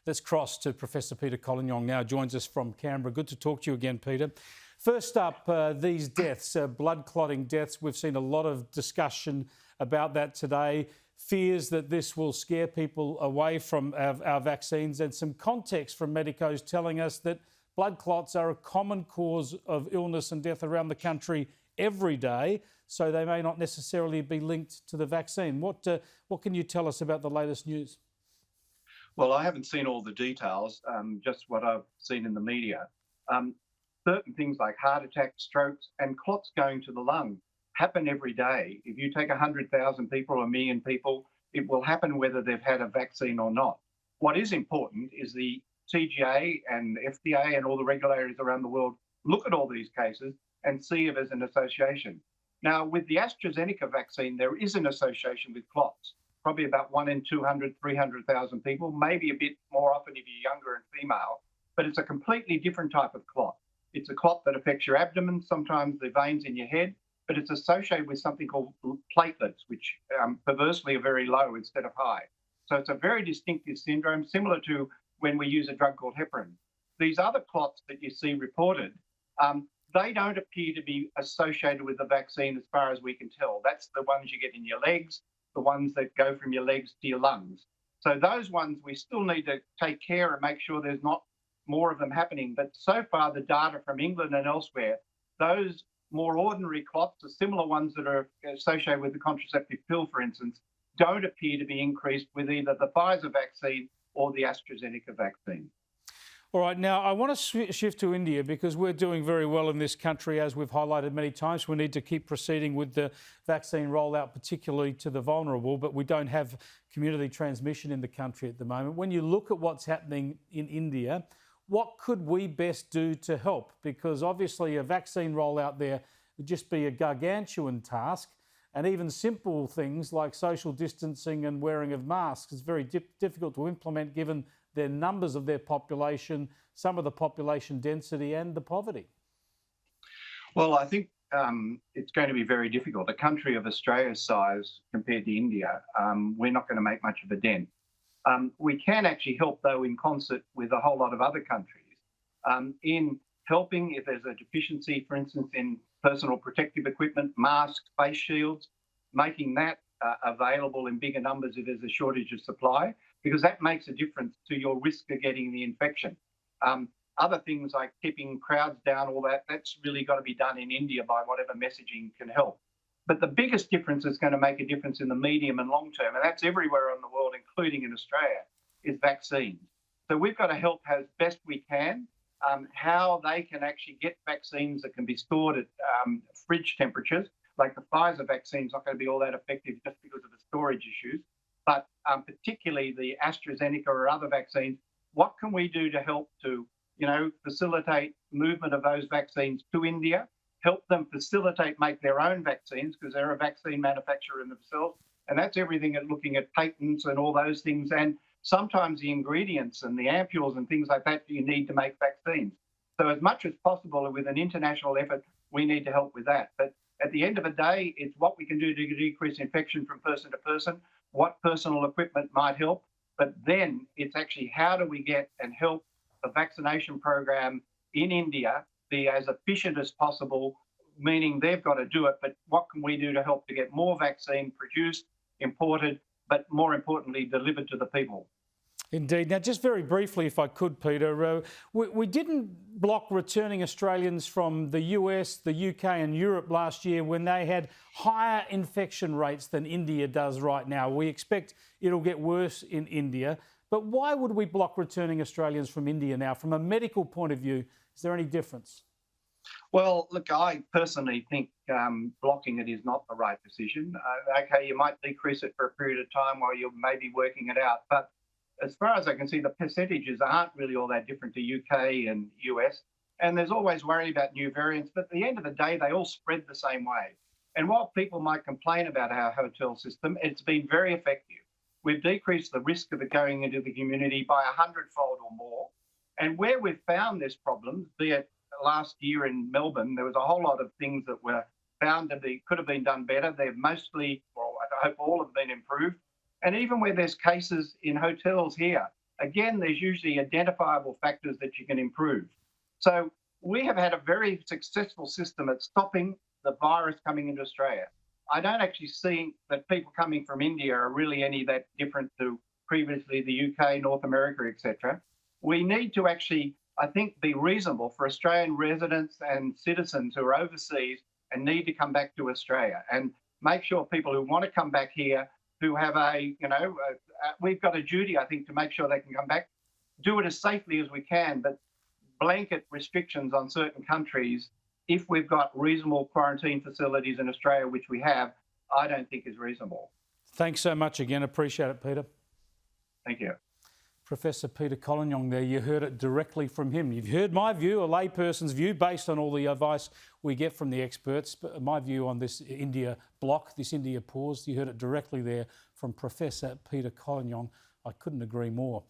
Let's cross to Professor Peter Collignon now, joins us from Canberra. Good to talk to you again, Peter. First up, these deaths, blood clotting deaths. We've seen a lot of discussion about that today. Fears that this will scare people away from our vaccines, and some context from medicos telling us that blood clots are a common cause of illness and death around the country every day, so they may not necessarily be linked to the vaccine. What can you tell us about the latest news? Well, I haven't seen all the details, just what I've seen in the media. Certain things like heart attacks, strokes, and clots going to the lung happen every day. If you take 100,000 people or 1 million people, it will happen whether they've had a vaccine or not. What is important is the TGA and FDA and all the regulators around the world look at all these cases and see it as an association. Now, with the AstraZeneca vaccine, there is an association with clots, probably about 1 in 200, 300,000 people, maybe a bit more often if you're younger and female, but it's a completely different type of clot. It's a clot that affects your abdomen, sometimes the veins in your head, but it's associated with something called platelets, which perversely are very low instead of high. So it's a very distinctive syndrome, similar to when we use a drug called heparin. These other clots that you see reported, they don't appear to be associated with the vaccine as far as we can tell. That's the ones you get in your legs, the ones that go from your legs to your lungs. So those ones we still need to take care and make sure there's not more of them happening. But so far, the data from England and elsewhere, those more ordinary clots, the similar ones that are associated with the contraceptive pill, for instance, don't appear to be increased with either the Pfizer vaccine or the AstraZeneca vaccine. All right, now I want to shift to India because we're doing very well in this country, as we've highlighted many times. We need to keep proceeding with the vaccine rollout, particularly to the vulnerable, but we don't have community transmission in the country at the moment. When you look at what's happening in India, what could we best do to help? Because obviously a vaccine rollout there would just be a gargantuan task, and even simple things like social distancing and wearing of masks is very difficult to implement given the numbers of their population, some of the population density and the poverty. Well, I think it's going to be very difficult. A country of Australia's size compared to India, we're not going to make much of a dent. We can actually help, though, in concert with a whole lot of other countries in helping if there's a deficiency, for instance, in personal protective equipment, masks, face shields, making that available in bigger numbers if there's a shortage of supply, because that makes a difference to your risk of getting the infection. Other things like keeping crowds down, all that, that's really got to be done in India by whatever messaging can help. But the biggest difference that's going to make a difference in the medium and long term, and that's everywhere in the world, including in Australia, is vaccines. So we've got to help as best we can, how they can actually get vaccines that can be stored at fridge temperatures. Like the Pfizer vaccine is not going to be all that effective just because of the storage issues. But particularly the AstraZeneca or other vaccines, what can we do to help to, facilitate movement of those vaccines to India, help them facilitate, make their own vaccines, because they're a vaccine manufacturer in themselves. And that's everything at looking at patents and all those things. And sometimes the ingredients and the ampules and things like that you need to make vaccines. So as much as possible with an international effort, we need to help with that. But at the end of the day, it's what we can do to decrease infection from person to person, what personal equipment might help. But then it's actually how do we get and help the vaccination program in India be as efficient as possible, meaning they've got to do it, but what can we do to help to get more vaccine produced, imported, but more importantly, delivered to the people? Indeed. Now, just very briefly, if I could, Peter, we didn't block returning Australians from the US, the UK and Europe last year when they had higher infection rates than India does right now. We expect it'll get worse in India. But why would we block returning Australians from India now? From a medical point of view, is there any difference? Well, look, I personally think blocking it is not the right decision. Okay, you might decrease it for a period of time while you're maybe working it out. But as far as I can see, the percentages aren't really all that different to UK and US. And there's always worry about new variants. But at the end of the day, they all spread the same way. And while people might complain about our hotel system, it's been very effective. We've decreased the risk of it going into the community by 100-fold or more. And where we've found this problem, be it last year in Melbourne, there was a whole lot of things that were found to be could have been done better. They've mostly, well, I hope all have been improved. And even where there's cases in hotels here, again, there's usually identifiable factors that you can improve. So we have had a very successful system at stopping the virus coming into Australia. I don't actually see that people coming from India are really any that different to previously the UK, North America, etc. We need to actually, I think, be reasonable for Australian residents and citizens who are overseas and need to come back to Australia, and make sure people who want to come back here, who have we've got a duty, I think, to make sure they can come back, do it as safely as we can, but blanket restrictions on certain countries, if we've got reasonable quarantine facilities in Australia, which we have, I don't think is reasonable. Thanks so much again. Appreciate it, Peter. Thank you. Professor Peter Collignon there, you heard it directly from him. You've heard my view, a layperson's view, based on all the advice we get from the experts. But my view on this India block, this India pause, you heard it directly there from Professor Peter Collignon. I couldn't agree more.